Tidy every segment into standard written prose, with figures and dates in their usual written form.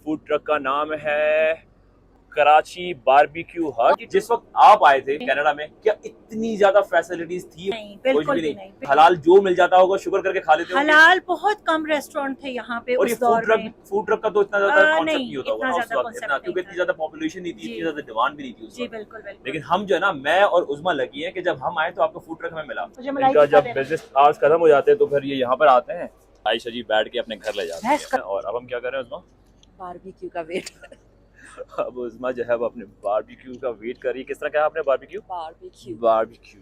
Food truck का नाम है कराची बारबेक्यू हट। जिस वक्त आप आए थे कनाडा में, क्या इतनी ज्यादा फैसिलिटीज थी? नहीं, कुछ बिल्कुल भी भी नहीं। नहीं। हलाल जो मिल जाता होगा शुक्र करके खा लेते होंगे। हलाल बहुत कम रेस्टोरेंट थे यहाँ पे और ये उस दौर में। फूड ट्रक का तो इतना ज्यादा कॉन्सेप्ट नहीं, नहीं होता होगा इतना ना उस ज्यादा वक्त, कॉन्सेप्ट इतना, नहीं क्योंकि था। इतनी ज्यादा पॉपुलेशन नहीं थी, जी इतनी ज्यादा डिमांड भी नहीं थी उस जी, वक्त। बिल्कुल बिल्कुल। लेकिन हम जो है ना, मैं और उज़मा लगी है कि जब हम आए तो आपका फूड ट्रक हमें मिला। मुझे मलाई इनका दिखा जब देना। बिजनेस आवर्स खत्म हो जाते हैं तो फिर ये यहाँ पर आते हैं, आयशा जी बैठ के अपने घर ले जाते हैं। और अब हम क्या कर रहे हैं उज़मा? बारबेक्यू का वेट। अब उज़मा जो है वो अपने बारबेक्यू का वेट कर रही है। किस तरह का है आपने बारबेक्यू? बारबेक्यू। बारबेक्यू।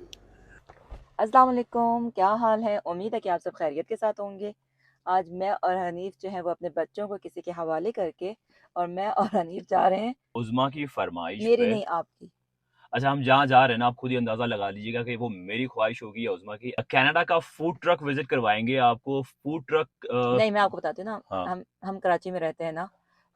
अस्सलाम वालेकुम, क्या हाल है? उम्मीद है कि आप सब खैरियत के साथ होंगे। आज मैं और हनीफ जो है वो अपने बच्चों को किसी के हवाले करके और मैं और हनीफ जा रहे हैं। उज़मा की फरमाइश मेरी पे। नहीं, आपकी। अच्छा, हम जहाँ जा रहे हैं ना, आप खुद ही अंदाजा लगा लीजिएगा कि वो मेरी ख्वाहिश होगी या उज़मा की। कनाडा का फूड ट्रक विजिट करवाएंगे आपको। फूड ट्रक नहीं, मैं आपको बताती हूँ ना। हाँ, हम कराची में रहते हैं ना,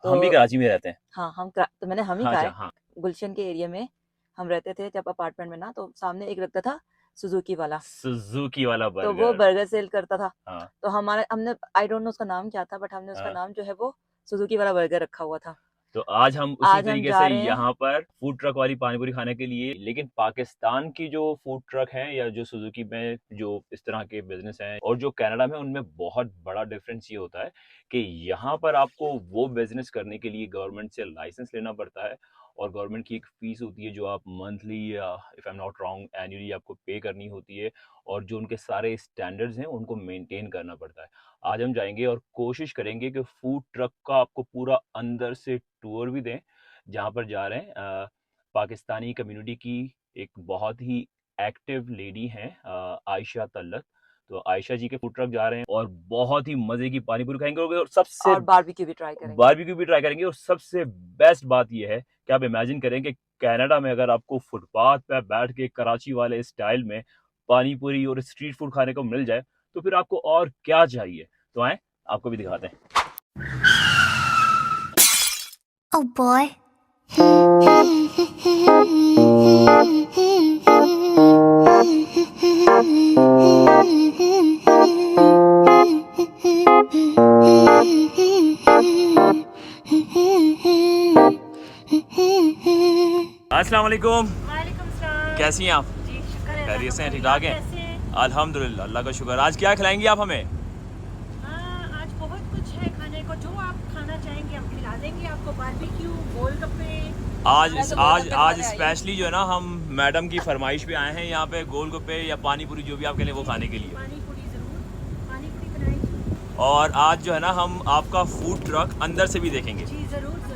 तो हम भी कराची में रहते हैं। हाँ, तो मैंने हम ही हाँ, कहा अच्छा, है। हाँ। गुलशन के एरिया में हम रहते थे जब अपार्टमेंट में ना, तो सामने एक लगता था सुजुकी वाला, सुजुकी वाला तो वो बर्गर। बर्गर सेल करता था। हाँ, तो हमने आई डोंट नो उसका नाम क्या था, बट हमने उसका हाँ। नाम जो है वो सुजुकी वाला बर्गर रखा हुआ था। तो आज हम उसी आज हम तरीके जा से रहे हैं। यहाँ पर फूड ट्रक वाली पानी पूरी खाने के लिए। लेकिन पाकिस्तान की जो फूड ट्रक हैं या जो सुजुकी में जो इस तरह के बिजनेस हैं और जो कनाडा में, उनमें बहुत बड़ा डिफरेंस ये होता है कि यहाँ पर आपको वो बिजनेस करने के लिए गवर्नमेंट से लाइसेंस लेना पड़ता है और गवर्नमेंट की एक फीस होती है जो आप मंथली या if I am not wrong annually आपको पे करनी होती है, और जो उनके सारे स्टैंडर्ड्स हैं उनको मेंटेन करना पड़ता है। आज हम जाएंगे और कोशिश करेंगे कि फूड ट्रक का आपको पूरा अंदर से टूर भी दें। जहाँ पर जा रहे हैं पाकिस्तानी कम्युनिटी की एक बहुत ही एक्टिव लेडी हैं, आयशा तल्लत। तो आयशा जी के फूड ट्रक जा रहे हैं और बहुत ही मजे की पानी पूरी खाएंगे और सबसे और बारबेक्यू भी ट्राई करेंगे। बारबेक्यू भी ट्राई करेंगे। और सबसे बेस्ट बात यह है कि आप इमेजिन करें कि कनाडा में अगर आपको फुटपाथ पे बैठ के कराची वाले स्टाइल में पानी पूरी और स्ट्रीट फूड खाने को मिल जाए तो फिर आपको और क्या चाहिए। तो आए आपको भी दिखाते हैं। Oh boy. अस्सलाम वालेकुम। वालेकुम सलाम। कैसी हैं आप? जी, शुक्र है। खैरियत से हैं? ठीक अल्लाह ठाक का। हैं? कैसे हैं? अल्हम्दुलिल्लाह, अल्लाह का शुक्र। आज क्या खिलाएंगी आप हमें? आज बहुत कुछ है खाने को, जो आप खाना चाहेंगे हम खिला देंगे आपको। बारबेक्यू, गोलगप्पे। आज मैं तो आज गोलगप्पे आज खाने आई हूँ। स्पेशली जो है ना, हम मैडम की फरमाइश पे आए हैं यहाँ पे गोलगप्पे या पानी पूरी जो भी आप कह लें वो खाने के लिए। पानी पूरी जरूर, पानी पूरी बनाएंगे। और आज जो है ना, हम आपका फूड ट्रक अंदर से भी देखेंगे। जी जरूर जरूर।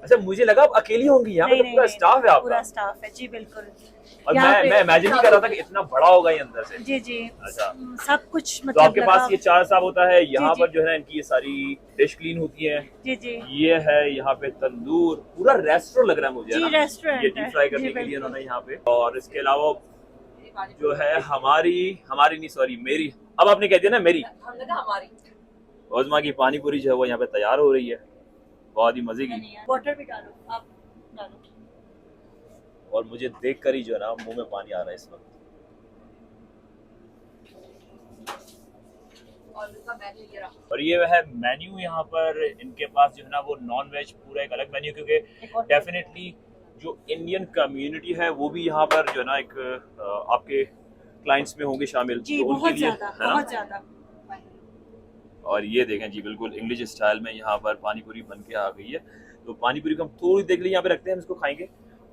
अच्छा, मुझे लगा आप अकेली होंगी, यहाँ पे तो पूरा स्टाफ है आपका। पूरा स्टाफ है जी, बिल्कुल। और यहाँ पे मैं इमेजिन नहीं कर रहा था कि इतना बड़ा होगा ये अंदर से। जी जी। अच्छा, सब कुछ तो मतलब आपके पास ये चार साहब होता है यहाँ जी। पर जो है ना, इनकी ये सारी डिश क्लीन होती है। जी जी ये है यहाँ पे तंदूर, पूरा रेस्टोरेंट लग रहा है मुझे जी, ना। रेस्टोरेंट ये डीप फ्राई है। करने जी, के लिए बिल्कुल। इन्होंने यहाँ पे। और इसके अलावा जो है हमारी हमारी नहीं, सॉरी, मेरी, अब आपने कह दिया ना मेरी, हमने कहा हमारी। उज़मा की पानी पूरी जो है वो यहाँ पे तैयार हो रही है, बहुत ही मजे की। वाटर भी डालो, आप डालो। और मुझे देख कर ही जो है ना मुंह में पानी आ रहा है इस वक्त। और ये है मेन्यू यहाँ पर इनके पास जो है ना, वो नॉन वेज पूरा एक अलग मेन्यू, क्योंकि डेफिनेटली जो इंडियन कम्युनिटी है वो भी यहाँ पर जो है ना एक आपके क्लाइंट्स में होंगे शामिल, जी, तो उनके बहुत लिए ज्यादा, है ना। बहुत ज्यादा। और ये देखें जी, बिल्कुल इंग्लिश स्टाइल में यहाँ पर पानी पूरी बन के आ गई है। तो पानी पूरी को हम थोड़ी देर के लिए यहाँ पे रखते हैं, हम इसको खाएंगे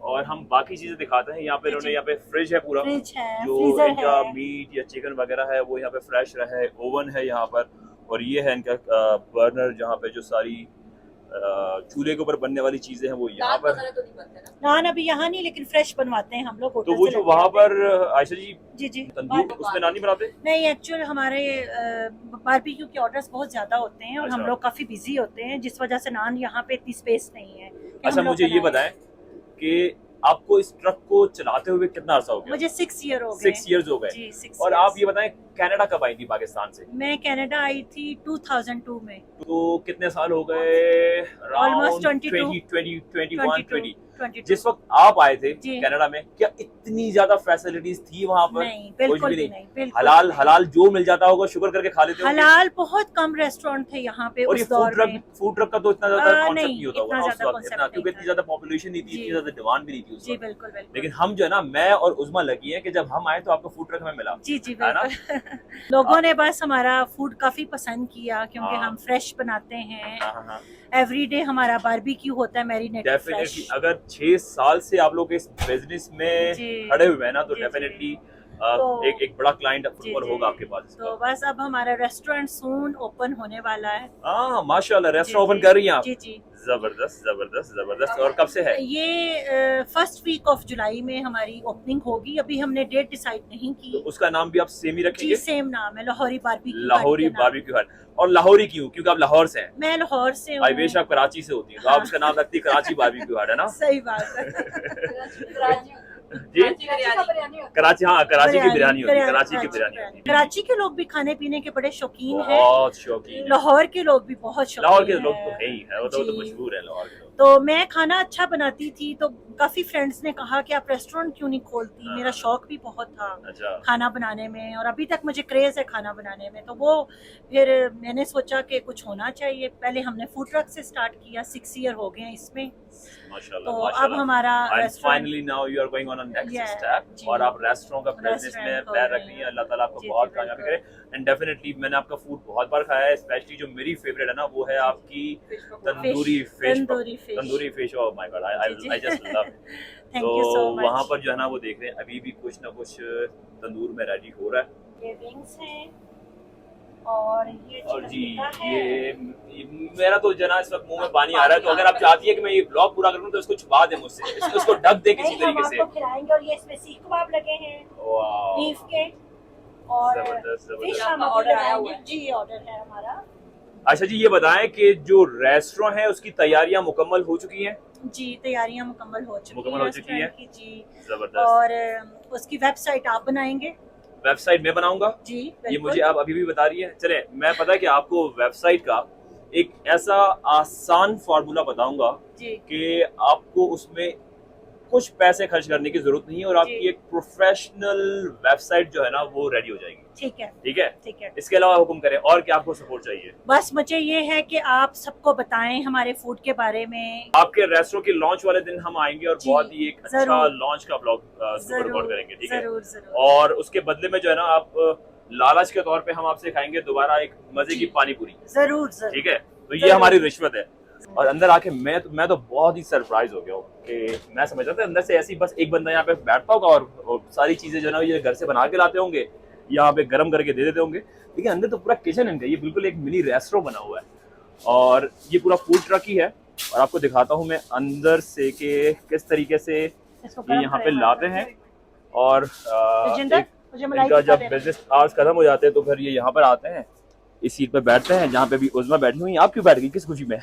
और हम बाकी चीजें दिखाते हैं। यहाँ पे इन्होंने यहाँ पे फ्रिज है पूरा, फ्रिज है, जो फ्रीजर इनका है। मीट या चिकन वगैरह है वो यहाँ पे फ्रेश रहे। ओवन है यहाँ पर, और ये है इनका बर्नर जहाँ पे जो सारी चूल्हे के ऊपर बनने वाली चीजें हैं वो यहाँ पर। नान अभी यहाँ नहीं, लेकिन फ्रेश बनवाते हैं हम लोग होटल तो वो से जो लेके वहाँ आते हैं। पर आयशा जी जी जी। तंदूर उसमें नान नहीं बनाते? नहीं, एक्चुअल हमारे बारबेक्यू के ऑर्डर्स बहुत ज्यादा होते हैं और हम अच्छा। लोग काफी बिजी होते हैं, जिस वजह से नान यहाँ पे इतनी स्पेस नहीं है कि अच्छा, हम लोग मुझे ये बनाएं। बताएं कि आपको इस ट्रक को चलाते हुए कितना अर्सा हो गया? मुझे 6 ईयर हो गए। 6 इयर्स हो गए। जी, 6 और years। आप ये बताएं कनाडा कब आई थी पाकिस्तान से? मैं कनाडा आई थी 2002 में। तो कितने साल हो गए? Almost 22। 21 22। जिस वक्त आप आए थे जी। कनाडा में, क्या इतनी ज्यादा फैसिलिटीज थी वहाँ पर? नहीं, बिल्कुल भी भी नहीं। नहीं, बिल्कुल हलाल नहीं। हलाल जो मिल जाता होगा शुक्र करके खा लेते होंगे। हलाल बहुत कम रेस्टोरेंट थे यहाँ पे और ये उस दौर में। फूड ट्रक का तो इतना ज्यादा कॉन्सेप्ट नहीं, नहीं होता होगा इतना ना उस ज्यादा वक्त, concept इतना, नहीं क्योंकि था। इतनी ज्यादा पॉपुलेशन नहीं थी, जी। इतनी ज्यादा डिमांड भी नहीं थी उस जी वक्त। बिल्कुल बिल्कुल। लेकिन हम जो है ना, मैं और उज़मा लगी है कि जब हम आए तो आपका फूड ट्रक हमें मिला। जी जी है ना? बिल्कुल। लोगों ने बस हमारा फूड काफी पसंद किया, क्योंकि हाँ। हम फ्रेश बनाते हैं। हाँ, हाँ, हाँ। एवरीडे हमारा बारबेक्यू होता है, मैरिनेटेड डेफिनेटली फ्रेश। अगर 6 साल से आप लोग इस बिजनेस में जी। खड़े हुए हैं ना, तो जी, जी। डेफिनेटली तो- एक बड़ा क्लाइंट जी, फुटबॉल जी। होगा आपके पास इसका। तो बस अब हमारा रेस्टोरेंट सून ओपन होने वाला है। हाँ माशाल्लाह, जी, रेस्टोरेंट ओपन जी। कर रही हैं आप? जी जी। जबरदस्त जबरदस्त जबरदस्त। और कब से है? ये फर्स्ट वीक ऑफ जुलाई में हमारी ओपनिंग होगी। अभी हमने डेट डिसाइड नहीं तो की। उसका नाम भी आप सेम ही जी रखेंगे? सेम नाम है, लाहौरी बारबेक्यू। लाहौरी बारबेक्यू हट। और लाहौरी क्यों? क्योंकि आप लाहौर से हैं। मैं लाहौर से आई हूँ। बेश आप कराची से होती है, तो आप उसका नाम रखती है कराची बारबेक्यू हट, है ना? सही बात है। जी, कराची, हाँ कराची की बिरयानी होती है, कराची की बिरयानी होती है। कराची के लोग भी खाने पीने के बड़े शौकीन हैं। बहुत शौकीन है। लाहौर के लोग भी बहुत शौकीन लाहौर के हैं। लोग तो है ही है, वो तो जी। मशहूर है लाहौर के लोग। तो मैं खाना अच्छा बनाती थी, तो काफी फ्रेंड्स ने कहा कि आप रेस्टोरेंट क्यों नहीं खोलती। हाँ। मेरा शौक भी बहुत था अच्छा। खाना बनाने में, और अभी तक मुझे क्रेज है खाना बनाने में। तो वो फिर मैंने सोचा कि कुछ होना चाहिए। पहले हमने फूड ट्रक से स्टार्ट किया, 6 ईयर हो गए हैं इसमें। माशाल्लाह तो अब माशाल्लाह। हमारा And restaurant finally now you are going on a next Yeah, step, जी। और आप रेस्टोरेंट का बिजनेस में रेस्टोरेंट पैर खोल रख रही हैं। रहे हैं। अल्लाह ताला आपको जी, बहुत जी, कामयाबी बिल्कुल। करे। एंड डेफिनेटली मैंने आपका फूड बहुत बार खाया है, स्पेशली जो मेरी फेवरेट है ना वो है आपकी tandoori fish. Tandoori fish. Tandoori fish, oh my god, जी, आई जस्ट लव। थैंक तो यू सो मच। वहाँ पर जो है ना वो देख रहे हैं अभी भी कुछ ना कुछ तंदूर में रेडी हो रहा है। ये विंग्स हैं और ये और जी चिकन टिक्का है। ये मेरा तो जना इस वक्त मुंह में पानी आ रहा है। तो अगर आप चाहती है कि मैं ये ब्लॉग पूरा करूं तो इसको छुपा दे मुझसे, इसको ढक दे किसी नहीं, हम तरीके से। आपको खिलाएंगे। और ये इसमें सीख कबाब लगे हैं वाह, बीफ के, और जबरदस्त फिश जबरदस्त। हम अभी लगाएंगे। जी ऑर्डर है हमारा। अच्छा जी, ये बताएं कि जो रेस्टोरेंट है उसकी तैयारियां मुकम्मल हो चुकी हैं? जी तैयारियां मुकम्मल हो चुकी मुकम्मल हैं हो चुकी है। रेस्टोरेंट की। जी। जबरदस्त। और उसकी वेबसाइट आप बनाएंगे? वेबसाइट मैं बनाऊंगा? जी ये बिल्कुल। मुझे आप अभी भी बता रही है। चले, मैं पता है कि आपको वेबसाइट का एक ऐसा आसान फार्मूला बताऊंगा जी कि आपको उसमें कुछ पैसे खर्च करने की जरूरत नहीं है, और आपकी जी। एक प्रोफेशनल वेबसाइट जो है ना वो रेडी हो जाएगी। ठीक है ठीक है? ठीक है। इसके अलावा हुक्म करें, और क्या आपको सपोर्ट चाहिए? बस मुझे ये है कि आप सबको बताएं हमारे फूड के बारे में। आपके रेस्टोरेंट के लॉन्च वाले दिन हम आएंगे और जी, बहुत ही एक अच्छा जरूर। लॉन्च का ब्लॉग रिकॉर्ड जरूर करेंगे। ठीक है? जरूर जरूर। और उसके बदले में जो है ना आप लालच के तौर पे हम आपसे खाएंगे दोबारा एक मजे की पानी पूरी। जरूर जरूर। ठीक है? तो ये जरूर। हमारी रिश्वत है। और अंदर आके मैं तो बहुत ही सरप्राइज हो गया हूँ कि मैं समझ रहा था अंदर से ऐसे ही बस एक बंदा यहाँ पे बैठता होगा और सारी चीजें जो है ना ये घर से बना के लाते होंगे, यहाँ पे गर्म करके दे देते होंगे। लेकिन अंदर तो पूरा किचन इनका, ये बिल्कुल एक मिनी रेस्टोरेंट बना हुआ है। और ये पूरा फूड ट्रक ही है, और आपको दिखाता हूँ मैं अंदर से कि किस तरीके से इसको ये गरम यहाँ पे करें। लाते हैं। और राजेंद्र, एक मुझे मलाई इनका दिखा जब देना। बिजनेस आवर्स खत्म हो जाते हैं तो फिर ये यहाँ पर आते हैं, इस सीट पे बैठते हैं जहाँ पे भी उज़मा बैठी हुई। आप क्यों बैठ गई, किस खुशी में?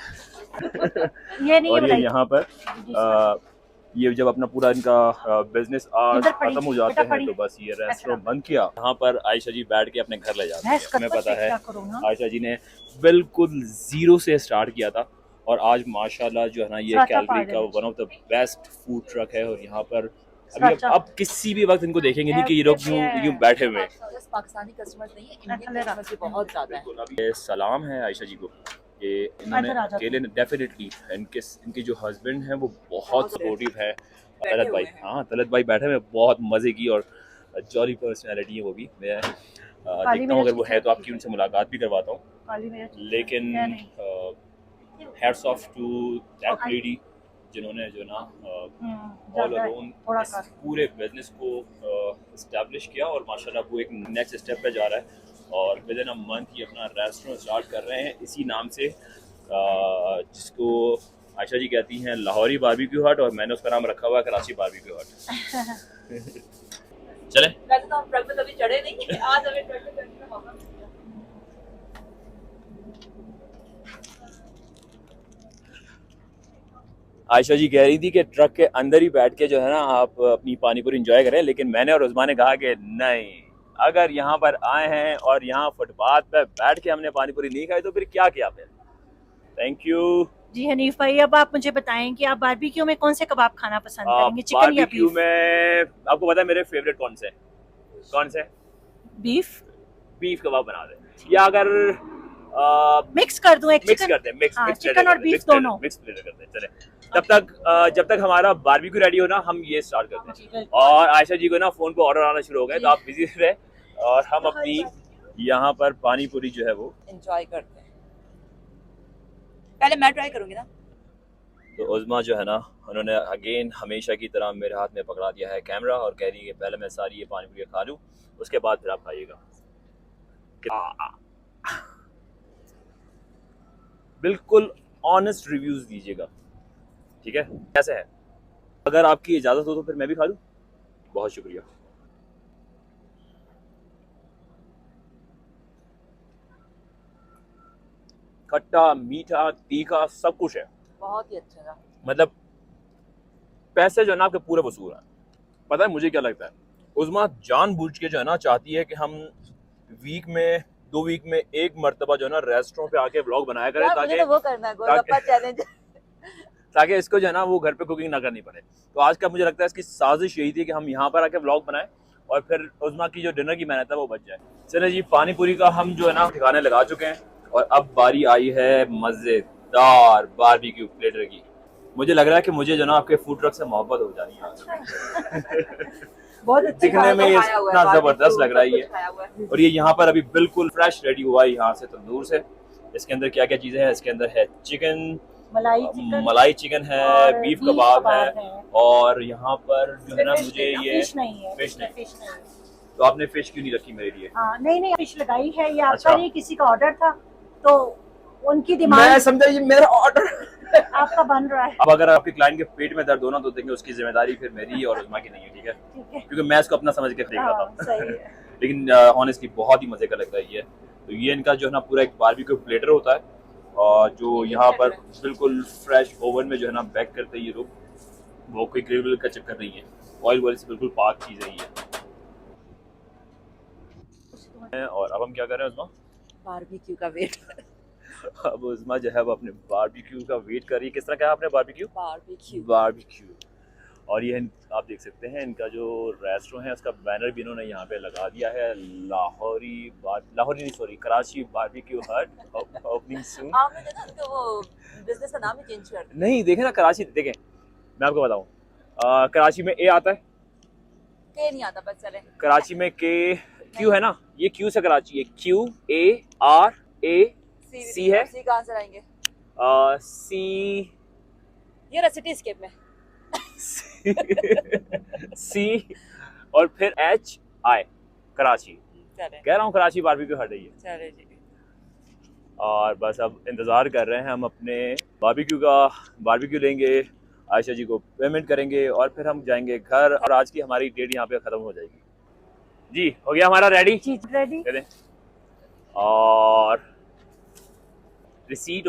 ये नहीं और ये मलाई। यहाँ पर जी, ये जब अपना पूरा इनका बिजनेस आवर्स इधर पड़ी, खत्म हो जाते बेटा हैं पड़ी। तो बस ये रेस्टोरेंट बंद किया। यहाँ पर आयशा जी बैठ के अपने घर ले जाते हैं। बहस हमें करता पता है क्या करूँ ना। आयशा जी ने बिल्कुल जीरो से स्टार्ट किया था, और आज माशाल्लाह जो है ना ये सराचा कैलगरी का Parle. One of the best food truck है। और यहाँ पर अभी सराचा। अब किसी भी वक्त इनको देखेंगे नहीं कि ये लोग यूं बैठे हुए हैं। बस पाकिस्तानी कस्टमर्स नहीं है, इंडियन अकेले कस्टमर्स भी बहुत ज़्यादा है। बिल्कुल। अभी ये सलाम है आयशा जी को कि इन्होंने इधर आ जाओ। अकेले डेफिनेटली इनके जो हस्बैंड हैं वो बहुत सपोर्टिव है। तलत भाई, हाँ तलत भाई बैठे हुए, बहुत मजे की और जॉली पर्सनैलिटी है वो भी। मैं देखता हूँ अगर वो है तो आपकी उनसे मुलाकात भी करवाता हूँ। काली मिर्च। लेकिन या नहीं। Hats off to that lady जिन्होंने जो ना ऑल ज्यादा अलोन थोड़ा इस कर। पूरे बिजनेस को इस्टेब्लिश किया और माशाल्लाह वो एक नेक्स्ट स्टेप पे जा रहा है और विद इन अ मंथ ये अपना रेस्टोरेंट स्टार्ट कर रहे हैं इसी नाम से, जिसको आयशा जी कहती हैं लाहौरी बारबेक्यू हट और मैंने उसका नाम रखा हुआ है कराची बारबेक्यू हट। चलें वैसे तो हम ट्रक पे कभी चढ़े नहीं, आज हमें ट्रक पे चढ़ने का मौका मिल गया। आयशा जी कह रही थी कि ट्रक के अंदर ही बैठ के जो है ना आप अपनी पानी पूरी इंजॉय करें, लेकिन मैंने और उस्मान ने कहा कि नहीं, अगर यहाँ पर आए हैं और यहाँ फुटपाथ पे बैठ के हमने पानी पूरी नहीं खाई तो फिर क्या किया फिर। Thank you. जी हनीफ भाई, अब आप मुझे बताएं कि आप बारबेक्यू में कौन से कबाब खाना पसंद करेंगे, चिकन या बारबेक्यू बीफ? में आपको पता है मेरे फेवरेट कौन से बीफ बीफ कबाब बना दें या अगर मिक्स कर दूं, एक मिक्स चिकन। कर दें, मिक्स हाँ, मिक्स चिकन और बीफ दोनों। मिक्स प्लेटर कर दें। चले तब तक जब तक हमारा बारबेक्यू रेडी हो ना हम ये स्टार्ट करते हैं। जी, बिल्कुल। और आयशा जी को ना फोन पे ऑर्डर आना शुरू हो गए तो आप बिजी रहे और हम अपनी यहाँ पर पानी पूरी जो है वो एंजॉय करते हैं। पहले मैं ट्राई करूंगी ना। तो उज़मा जो है ना उन्होंने अगेन हमेशा की तरह मेरे हाथ में पकड़ा दिया है कैमरा और कह रही है कि पहले मैं सारी ये पानी पूरी खा लूँ उसके बाद फिर आप खाइएगा। बिल्कुल ऑनेस्ट रिव्यूज दीजिएगा, ठीक है? कैसे है? अगर आपकी इजाजत हो तो फिर मैं भी खा लूँ। बहुत शुक्रिया। खट्टा मीठा तीखा सब कुछ है, बहुत ही अच्छा था। मतलब पैसे जो है ना आपके पूरे वसूल हैं। पता है मुझे क्या लगता है, उज़मा जानबूझ के जो है ना चाहती है कि हम वीक में 2 वीक में एक मर्तबा जो है ना रेस्टोरेंट पे आके व्लॉग बनाया करें यार, मुझे तो वो करना है, गोलगप्पा चैलेंज। ताकि इसको जो है ना वो घर पे कुकिंग ना करनी पड़े। तो आज का मुझे लगता है इसकी साजिश यही थी कि हम यहाँ पर आके व्लॉग बनाएं और फिर उज़मा की जो डिनर की मेहनत है वो बच जाए। चले जी, पानी पूरी का हम जो है ना ठिकाने लगा चुके हैं और अब बारी आई है मजेदार बारबेक्यू प्लेटर की। मुझे लग रहा है कि मुझे जो ना आपके फूड ट्रक से मोहब्बत हो जानी है। बहुत अच्छी दिखने में ये खाया हुआ है, इतना जबरदस्त लग रहा है सब ये। कुछ खाया हुआ है। और ये यहाँ पर अभी बिल्कुल फ्रेश रेडी हुआ है यहाँ से तंदूर से। इसके अंदर क्या क्या चीजें हैं? इसके अंदर है चिकन, मलाई चिकन है, और बीफ कबाब है है। और यहाँ पर जो है ना फिश मुझे नहीं, ये फिश नहीं है, फिश नहीं। फिश नहीं है। तो आपने फिश क्यों नहीं रखी मेरे लिए? हाँ, नहीं फिश लगाई है, ये आपका अच्छा। नहीं, किसी का ऑर्डर था तो उनकी मैं डिमांड समझा ये मेरा ऑर्डर। आपका बन रहा है। अब अगर आपके क्लाइंट के पेट में दर्द हो ना तो देखेंगे उसकी जिम्मेदारी फिर मेरी और उज़मा की नहीं है, ठीक है? ठीक है, क्योंकि मैं इसको अपना समझ के देख रहा हाँ, था। सही है। लेकिन ऑनेस्टली बहुत ही मजे का लगता है ये। तो ये इनका जो है ना पूरा एक बारबेक्यू प्लेटर होता है और जो यहाँ पर बिल्कुल फ्रेश ओवन में जो है ना बेक करते हैं ये लोग, वो कोई ग्रिल का चक्कर नहीं है, ऑयल वॉयल से बिल्कुल पाक चीज़ है ये। और अब हम क्या कर रहे हैं उज़मा? बारबेक्यू का वेट। अब उज़मा जो है वो अपने बारबेक्यू का वेट कर रही है। किस तरह का है आपने बारबेक्यू? बारबेक्यू। और ये आप देख सकते हैं इनका जो रेस्टोरेंट है उसका बैनर भी इन्होंने यहाँ पे लगा दिया है, लाहौरी नहीं सॉरी कराची बारबेक्यू हट ओपनिंग सून। आपने जो ना उसका वो बिजनेस का नाम ही चेंज कर दिया। नहीं देखें ना कराची, देखें मैं आपको बताऊं, कराची में ए आता है, के नहीं आता, बस चले। कराची में के क्यू है ना, ये क्यू से कराची है, QARAC है। सी कहाँ से लाएंगे? सी ये रहा सिटी स्केप में। सी और फिर HI कराची। चले कह रहा हूँ कराची बारबेक्यू हट है ये। चले जी। और बस अब इंतज़ार कर रहे हैं हम अपने बारबेक्यू का। बारबेक्यू लेंगे, आयशा जी को पेमेंट करेंगे और फिर हम जाएंगे घर और आज की हमारी डेट यहाँ पे ख़त्म हो जाएगी। जी हो गया हमारा रेडी? जी रेडी। दे दें। और रिसीट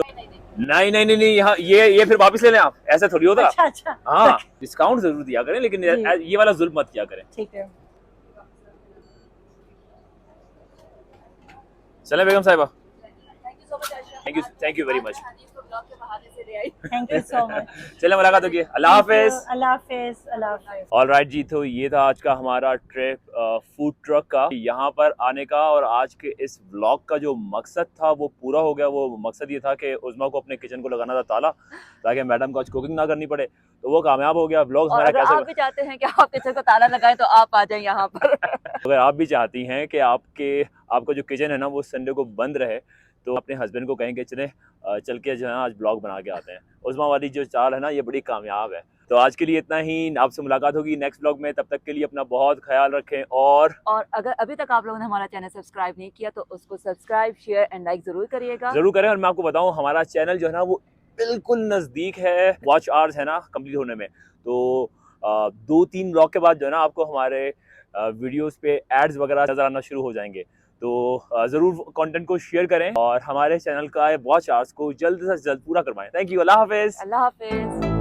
नहीं यहाँ ये फिर वापस ले लें आप, ऐसा थोड़ी होता। अच्छा हाँ डिस्काउंट जरूर दिया करें लेकिन ये वाला जुल्म मत किया करें। ठीक है। चलें बेगम साहिबा, thank you so much Ayesha. Thank you very much. Hanif को ब्लॉग के बहाने से ले आई। Thank you so much. चलें मुलाकात होगी। अल्लाह हाफिज। अल्लाह हाफिज। अल्लाह हाफिज। ऑलराइट जी, तो ये था आज का हमारा ट्रिप फूड ट्रक का, यहाँ पर आने का। और आज के इस व्लॉग का जो मकसद था वो पूरा हो गया। वो मकसद ये था कि उज़मा को अपने किचन को लगाना था ताला ताकि मैडम को आज कुकिंग ना करनी पड़े, तो वो कामयाब हो गया। व्लॉग और हमारा अगर कैसा आप भी चाहते हैं कि आप किचन को ताला लगाएं तो आप आ जाएं यहाँ पर। अगर आप भी चाहती हैं कि आपका जो किचन है ना वो संडे को बंद रहे तो अपने हस्बैंड को कहेंगे चले चल के जो है आज ब्लॉग बना के आते हैं। उस्मा वाली जो चाल है ना, ये बड़ी कामयाब है। तो आज के लिए इतना ही, आपसे मुलाकात होगी नेक्स्ट ब्लॉग में। तब तक के लिए अपना बहुत ख्याल रखें। और अगर अभी तक आप लोगों ने हमारा चैनल सब्सक्राइब नहीं किया तो उसको सब्सक्राइब, शेयर एंड लाइक ज़रूर करिएगा। ज़रूर करें। और मैं आपको बताऊं, हमारा चैनल जो है ना वो बिल्कुल नज़दीक है वॉच आवर्स है ना कंप्लीट होने में। तो 2-3 ब्लॉग के बाद जो है ना आपको हमारे वीडियोस पे एड्स वगैरह नज़र आना शुरू हो जाएंगे। तो ज़रूर कंटेंट को शेयर करें और हमारे चैनल का वॉच आवर्स को जल्द से जल्द पूरा करवाएं। Thank you. अल्लाह हाफिज़। अल्लाह हाफिज़।